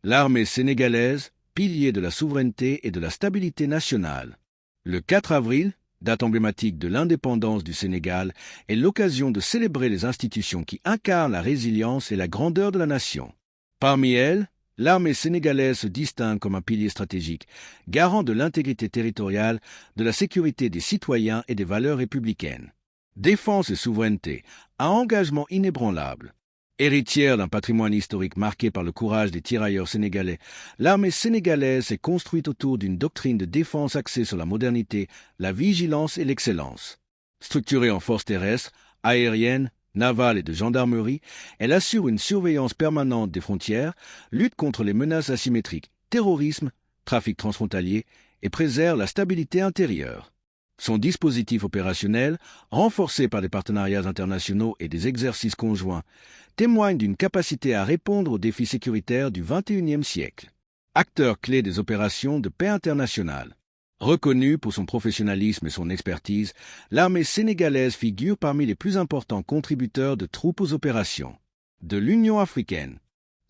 L'armée sénégalaise, pilier de la souveraineté et de la stabilité nationale. Le 4 avril, date emblématique de l'indépendance du Sénégal, est l'occasion de célébrer les institutions qui incarnent la résilience et la grandeur de la nation. Parmi elles, l'armée sénégalaise se distingue comme un pilier stratégique, garant de l'intégrité territoriale, de la sécurité des citoyens et des valeurs républicaines. Défense et souveraineté, un engagement inébranlable. Héritière d'un patrimoine historique marqué par le courage des tirailleurs sénégalais, l'armée sénégalaise s'est construite autour d'une doctrine de défense axée sur la modernité, la vigilance et l'excellence. Structurée en forces terrestres, aériennes, navales et de gendarmerie, elle assure une surveillance permanente des frontières, lutte contre les menaces asymétriques, terrorisme, trafic transfrontalier et préserve la stabilité intérieure. Son dispositif opérationnel, renforcé par des partenariats internationaux et des exercices conjoints, témoigne d'une capacité à répondre aux défis sécuritaires du XXIe siècle. Acteur clé des opérations de paix internationale. Reconnue pour son professionnalisme et son expertise, l'armée sénégalaise figure parmi les plus importants contributeurs de troupes aux opérations de l'Union africaine.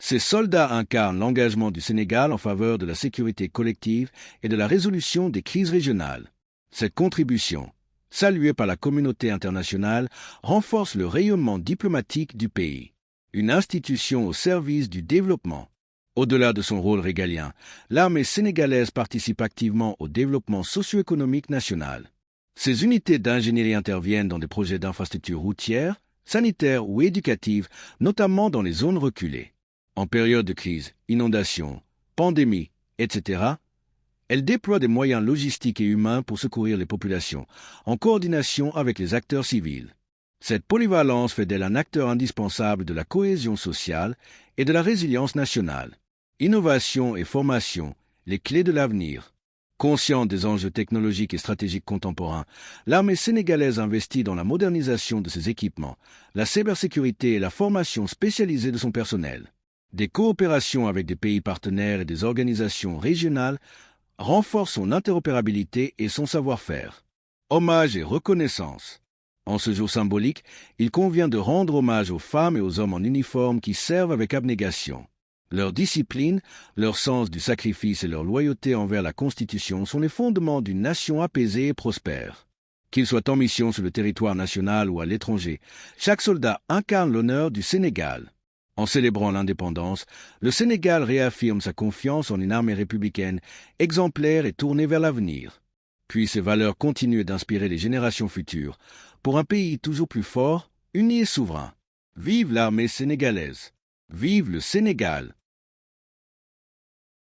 Ces soldats incarnent l'engagement du Sénégal en faveur de la sécurité collective et de la résolution des crises régionales. Cette contribution, saluée par la communauté internationale, renforce le rayonnement diplomatique du pays. Une institution au service du développement. Au-delà de son rôle régalien, l'armée sénégalaise participe activement au développement socio-économique national. Ces unités d'ingénierie interviennent dans des projets d'infrastructures routières, sanitaires ou éducatives, notamment dans les zones reculées. En période de crise, inondations, pandémies, etc., elle déploie des moyens logistiques et humains pour secourir les populations, en coordination avec les acteurs civils. Cette polyvalence fait d'elle un acteur indispensable de la cohésion sociale et de la résilience nationale. Innovation et formation, les clés de l'avenir. Consciente des enjeux technologiques et stratégiques contemporains, l'armée sénégalaise investit dans la modernisation de ses équipements, la cybersécurité et la formation spécialisée de son personnel. Des coopérations avec des pays partenaires et des organisations régionales renforce son interopérabilité et son savoir-faire. Hommage et reconnaissance. En ce jour symbolique, il convient de rendre hommage aux femmes et aux hommes en uniforme qui servent avec abnégation. Leur discipline, leur sens du sacrifice et leur loyauté envers la Constitution sont les fondements d'une nation apaisée et prospère. Qu'ils soient en mission sur le territoire national ou à l'étranger, chaque soldat incarne l'honneur du Sénégal. En célébrant l'indépendance, le Sénégal réaffirme sa confiance en une armée républicaine exemplaire et tournée vers l'avenir. Puis ces valeurs continuent d'inspirer les générations futures pour un pays toujours plus fort, uni et souverain. Vive l'armée sénégalaise! Vive le Sénégal!